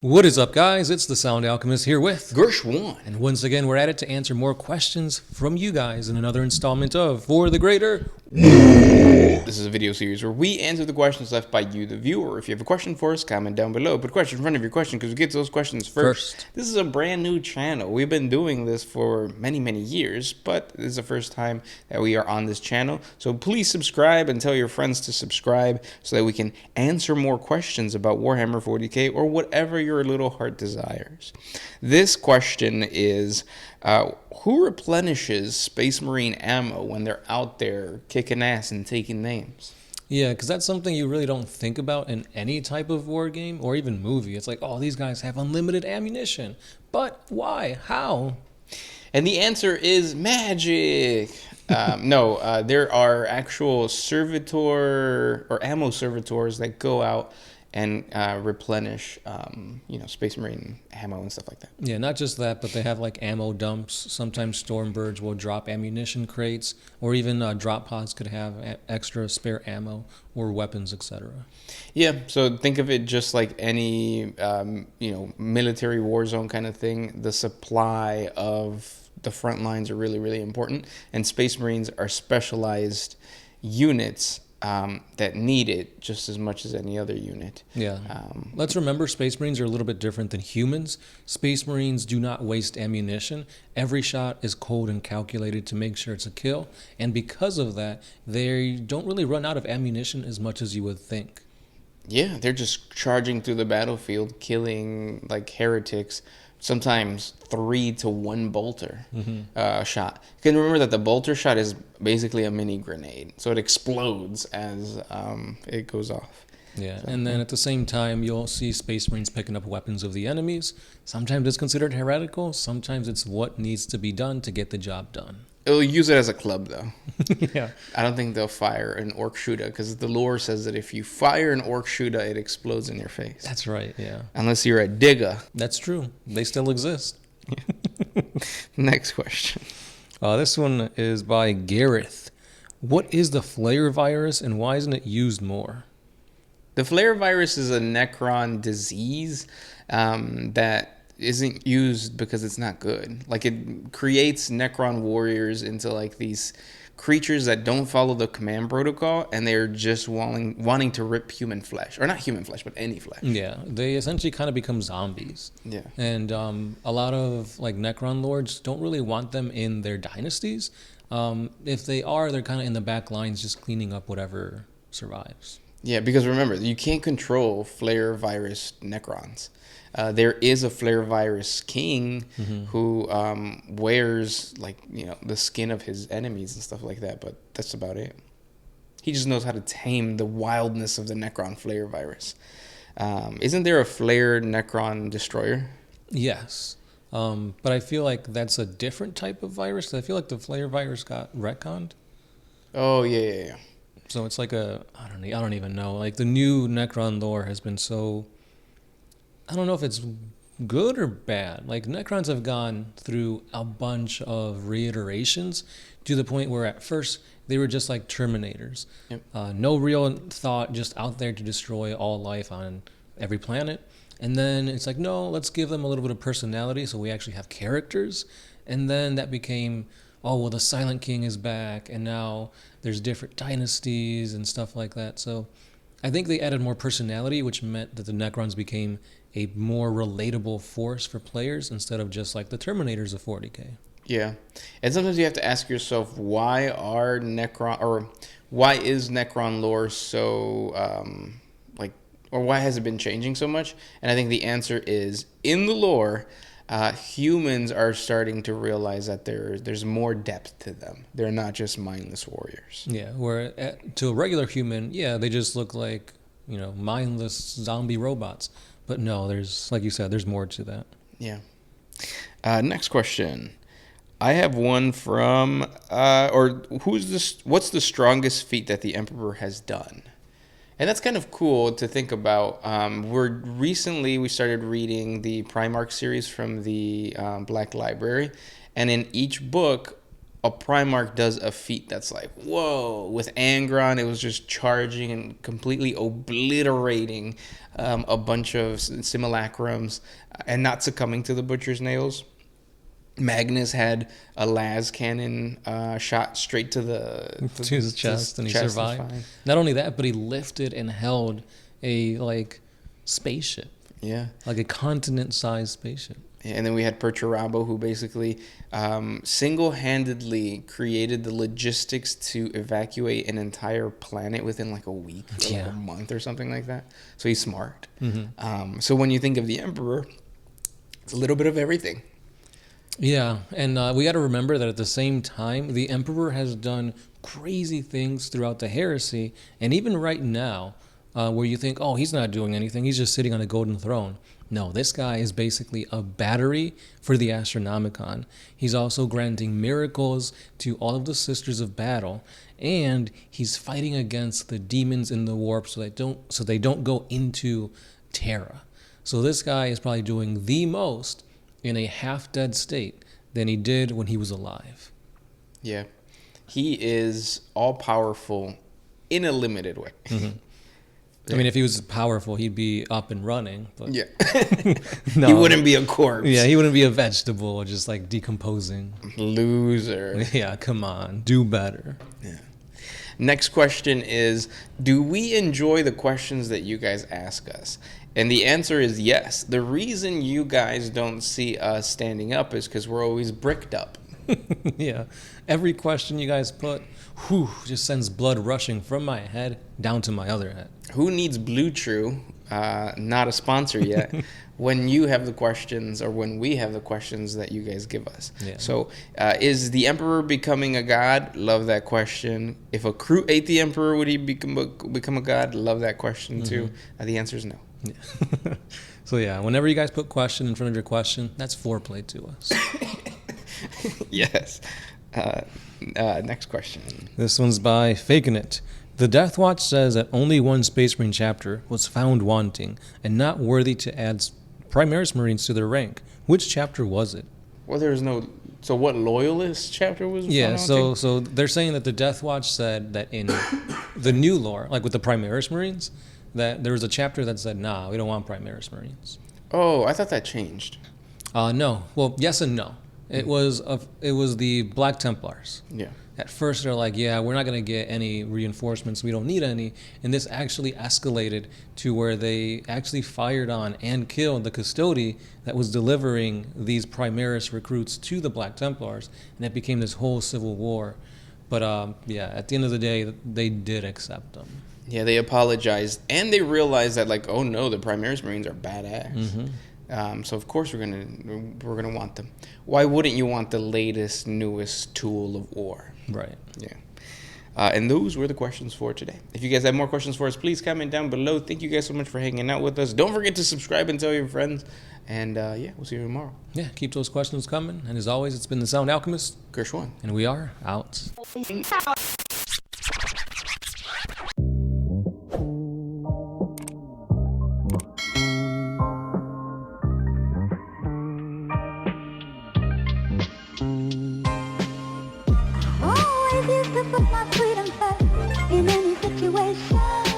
What is up, guys? It's the Sound Alchemist here with Gersh1. and once again, we're at it to answer more questions from you guys in another installment of For the Greater. This is a video series where we answer the questions left by you, the viewer. If you have a question for us, comment down below. Put a question in front of your question because we get to those questions first. This is a brand new channel. We've been doing this for many, many years, but this is the first time that we are on this channel. So please subscribe and tell your friends to subscribe so that we can answer more questions about Warhammer 40K or whatever your little heart desires. This question is, who replenishes Space Marine ammo when they're out there kicking ass and taking names? Yeah, because that's something you really don't think about in any type of war game or even movie. It's like, oh, these guys have unlimited ammunition. But why? How? And the answer is magic. No, there are actual servitor or ammo servitors that go out and replenish, Space Marine ammo and stuff like that. Yeah, not just that, but they have like ammo dumps. Sometimes Stormbirds will drop ammunition crates, or even drop pods could have extra spare ammo or weapons, etc. Yeah, so think of it just like any, military war zone kind of thing. The supply of the front lines are really, really important, and Space Marines are specialized units that need it just as much as any other unit. Yeah. Let's remember Space Marines are a little bit different than humans. Space Marines do not waste ammunition. Every shot is cold and calculated to make sure it's a kill. And because of that, they don't really run out of ammunition as much as you would think. Yeah, they're just charging through the battlefield, killing like heretics. Sometimes 3 to 1 bolter shot. You can remember that the bolter shot is basically a mini grenade, so it explodes as it goes off. Yeah, and then at the same time, you'll see Space Marines picking up weapons of the enemies. Sometimes it's considered heretical. Sometimes it's what needs to be done to get the job done. It'll use it as a club, though. Yeah. I don't think they'll fire an orc shooter because the lore says that if you fire an orc shooter, it explodes in your face. That's right, yeah. Unless you're a digger. That's true. They still exist. Next question. This one is by Gareth. What is the flare virus and why isn't it used more? The flare virus is a Necron disease that isn't used because it's not good. Like, it creates Necron warriors into like these creatures that don't follow the command protocol, and they're just wanting to rip human flesh, or not human flesh, but any flesh. Yeah, they essentially kind of become zombies. Yeah. And a lot of like Necron lords don't really want them in their dynasties. If they are, they're kind of in the back lines just cleaning up whatever survives. Yeah, because remember, you can't control flare virus Necrons. There is a flare virus king who wears the skin of his enemies and stuff like that, but that's about it. He just knows how to tame the wildness of the Necron flare virus. Isn't there a flare Necron destroyer? Yes. But I feel like that's a different type of virus. I feel like the flare virus got retconned. Oh, yeah. So it's like I don't even know. Like the new Necron lore has been so, I don't know if it's good or bad. Like Necrons have gone through a bunch of reiterations to the point where at first they were just like Terminators. Yep. No real thought, just out there to destroy all life on every planet. And then it's like, no, let's give them a little bit of personality so we actually have characters. And then that became, oh, well, the Silent King is back, and now there's different dynasties and stuff like that. So I think they added more personality, which meant that the Necrons became a more relatable force for players instead of just like the Terminators of 40K. Yeah. And sometimes you have to ask yourself, why is Necron lore so, or why has it been changing so much? And I think the answer is, in the lore, humans are starting to realize that there's more depth to them. They're not just mindless warriors. Yeah, where to a regular human, yeah, they just look like, mindless zombie robots. But no, there's, like you said, there's more to that. Yeah. Next question. I have one from, what's the strongest feat that the Emperor has done? And that's kind of cool to think about. We started reading the Primarch series from the Black Library, and in each book, a Primarch does a feat that's like, whoa. With Angron, it was just charging and completely obliterating a bunch of simulacrums and not succumbing to the Butcher's Nails. Magnus had a las cannon shot straight to his chest, and he survived. Not only that, but he lifted and held a spaceship. Yeah, like a continent-sized spaceship. Yeah, and then we had Perturabo, who basically single-handedly created the logistics to evacuate an entire planet within like a week, or like a month, or something like that. So he's smart. Mm-hmm. So when you think of the Emperor, it's a little bit of everything. Yeah, and we got to remember that at the same time, the Emperor has done crazy things throughout the heresy, and even right now, where you think, oh, he's not doing anything, he's just sitting on a golden throne. No, this guy is basically a battery for the Astronomicon. He's also granting miracles to all of the Sisters of Battle, and he's fighting against the demons in the warp so they don't go into Terra. So this guy is probably doing the most in a half-dead state than he did when he was alive. Yeah. He is all-powerful in a limited way. Mm-hmm. Yeah. I mean, if he was powerful, he'd be up and running. But yeah. No. He wouldn't be a corpse. Yeah, he wouldn't be a vegetable, just like decomposing. Loser. Yeah, come on. Do better. Yeah. Next question is, do we enjoy the questions that you guys ask us? And the answer is yes. The reason you guys don't see us standing up is because we're always bricked up. Yeah. Every question you guys put, just sends blood rushing from my head down to my other head. Who needs Blue True? Not a sponsor yet. When you have the questions, or when we have the questions that you guys give us. Yeah. So, is the Emperor becoming a god? Love that question. If a Kroot ate the Emperor, would he become a god? Love that question too. The answer is no. Yeah. So yeah, whenever you guys put question in front of your question, that's foreplay to us. Yes. Next question. This one's by Faking It. The Death Watch says that only one Space Marine chapter was found wanting and not worthy to add Primaris Marines to their rank. Which chapter was it? Well, there's no. So what Loyalist chapter was? Yeah. So they're saying that the Death Watch said that in the new lore, like with the Primaris Marines, that there was a chapter that said, nah, we don't want Primaris Marines. Oh, I thought that changed. No. Well, yes and no. It was the Black Templars. Yeah. At first, they're like, yeah, we're not going to get any reinforcements. We don't need any. And this actually escalated to where they actually fired on and killed the custody that was delivering these Primaris recruits to the Black Templars. And it became this whole civil war. But, at the end of the day, they did accept them. Yeah, they apologized. And they realized that, like, oh, no, the Primaris Marines are badass. Mm-hmm. So, of course, we're gonna want them. Why wouldn't you want the latest, newest tool of war? Right. Yeah. And those were the questions for today. If you guys have more questions for us, please comment down below. Thank you guys so much for hanging out with us. Don't forget to subscribe and tell your friends. And, we'll see you tomorrow. Yeah, keep those questions coming. And as always, it's been the Sound Alchemist. Gershwan. And we are out. Always used to put my freedom first in any situation.